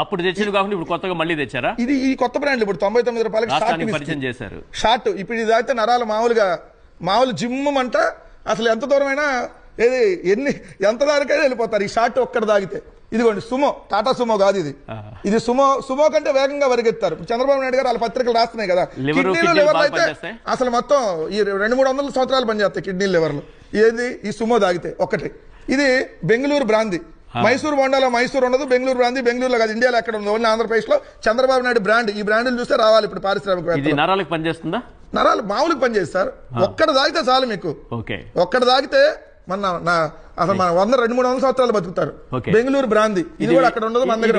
అప్పుడు తెచ్చింది కాకుండా ఇప్పుడు కొత్తగా మళ్ళీ తెచ్చారా? ఇది ఈ కొత్త బ్రాండ్ ఇప్పుడు 99 రూపాయలకి పరిచయం చేశారు. షార్ట్ ఇప్పుడు ఇది తాగితే నరాలు మామూలు జిమ్ అంట అసలు ఎంత దూరమైనా ఎంత దానికైనా వెళ్ళిపోతారు ఈ షార్ట్ ఒక్కడ తాగితే. ఇదిగోండి సుమో, టాటా సుమో కాదు ఇది సుమో కంటే వేగంగా పరిగెత్తారు. చంద్రబాబు నాయుడు గారు వాళ్ళ పత్రికలు రాస్తున్నాయి కదా, కిడ్నీలు లివర్లు అయితే అసలు మొత్తం ఈ 200-300 సంవత్సరాలు పనిచేస్తాయి కిడ్నీలు లివర్లు. ఈ సుమో తాగితే ఒక్కటి. ఇది బెంగళూరు బ్రాందీ. మైసూర్ బొండాలో మైసూర్ ఉండదు, బెంగళూరు బ్రాందీ బెంగళూరులో కాదు, ఇండియాలో ఎక్కడ ఉంది, ఓన్లీ ఆంధ్రప్రదేశ్ లో చంద్రబాబు నాయుడు బ్రాండ్. ఈ బ్రాండ్లు చూస్తే రావాలి ఇప్పుడు పారిశ్రామిక. నరాలకు పనిచేస్తుందా? నరాలు మామూలుగా పనిచేస్తారు. ఒక్కడ తాగితే చాలు మీకు. ఒక్కడ తాగితే అసలు మన 100-200-300 సంవత్సరాలు బతుకుతారు. బెంగళూరు బ్రాందీ ఇది కూడా అక్కడ ఉండదు, మన దగ్గర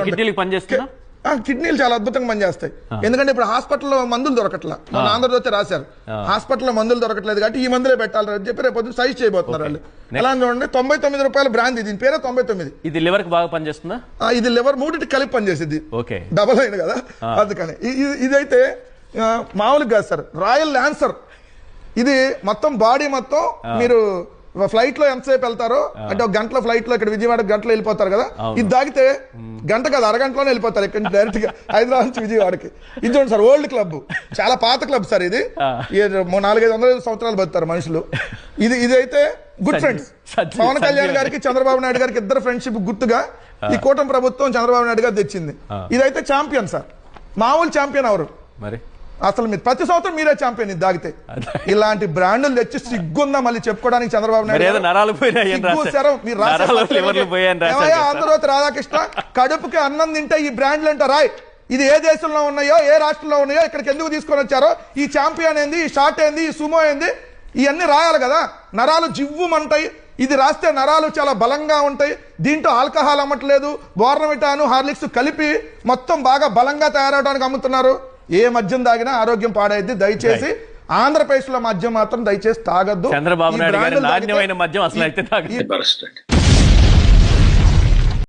కిడ్నీలు చాలా అద్భుతంగా పనిచేస్తాయి. ఎందుకంటే ఇప్పుడు హాస్పిటల్లో మందులు దొరకట్లా, మన ఆంధ్రజ్యోతి రాశారు హాస్పిటల్లో మందులు దొరకట్లేదు కాబట్టి ఈ మందులే పెట్టాలని చెప్పి రేపు సైజ్ చేయబోతున్నారు వాళ్ళు. ఎలా చూడండి 99 రూపాయల బ్రాండ్, దీని పేరే 99. ఇది లివర్ కి బాగా పనిచేస్తుందా? ఇది లివర్ మూడింటి కలిపి పనిచేసింది, డబల్ అయింది కదా అందుకని. ఇదైతే మామూలుగా కాదు సార్, రాయల్ ల్యాన్సర్. ఇది మొత్తం బాడీ మొత్తం మీరు ఫ్లైట్ లో ఎంతసేపు వెళ్తారో అంటే ఒక గంటల ఫ్లైట్ లో ఇక్కడ విజయవాడ గంటలో వెళ్ళిపోతారు కదా, ఇది తాగితే గంట కాదు అరగంటలోనే వెళ్ళిపోతారు ఇక్కడ డైరెక్ట్ గా హైదరాబాద్ నుంచి విజయవాడకి. ఇది చూడండి సార్, ఓల్డ్ క్లబ్, చాలా పాత క్లబ్ సార్ ఇది. 400-500 సంవత్సరాలు బతుకుతారు మనుషులు. ఇది అయితే గుడ్ ఫ్రెండ్స్. పవన్ కళ్యాణ్ గారికి చంద్రబాబు నాయుడు గారికి ఇద్దరు ఫ్రెండ్షిప్ గుర్తుగా ఈ కూటమి ప్రభుత్వం చంద్రబాబు నాయుడు గారు తెచ్చింది. ఇదైతే ఛాంపియన్ సార్, మామూలు ఛాంపియన్ అవరు మరి. అసలు మీరు ప్రతి సంవత్సరం మీరే ఛాంపియన్ ఇది తాగితే. ఇలాంటి బ్రాండ్లు తెచ్చి సిగ్గుందా మళ్ళీ చెప్పుకోవడానికి చంద్రబాబు నాయుడు? ఆంధ్రజ్యోతి రాధాకృష్ణ కడుపుకి అన్నం తింటే ఈ బ్రాండ్లు అంట రాయ్, ఇది ఏ దేశంలో ఉన్నాయో ఏ రాష్ట్రంలో ఉన్నాయో ఇక్కడికి ఎందుకు తీసుకొని వచ్చారో, ఈ ఛాంపియన్ ఏంది, ఈ షార్ట్ ఏంది, ఈ సుమో ఏంది, ఇవన్నీ రాయాలి కదా. నరాలు జివ్వుమంటాయి, ఇది రాస్తే నరాలు చాలా బలంగా ఉంటాయి. దీంట్లో ఆల్కహాల్ అమ్మట్లేదు, బోర్నవిటాను హార్లిక్స్ కలిపి మొత్తం బాగా బలంగా తయారవడానికి అమ్ముతున్నారు. ఏ మద్యం తాగినా ఆరోగ్యం పాడైద్ది. దయచేసి ఆంధ్రప్రదేశ్ లో మద్యం మాత్రం దయచేసి తాగద్దు. చంద్రబాబు నాయుడు గారి నాణ్యమైన మద్యం అసలు అయితే తాగదు.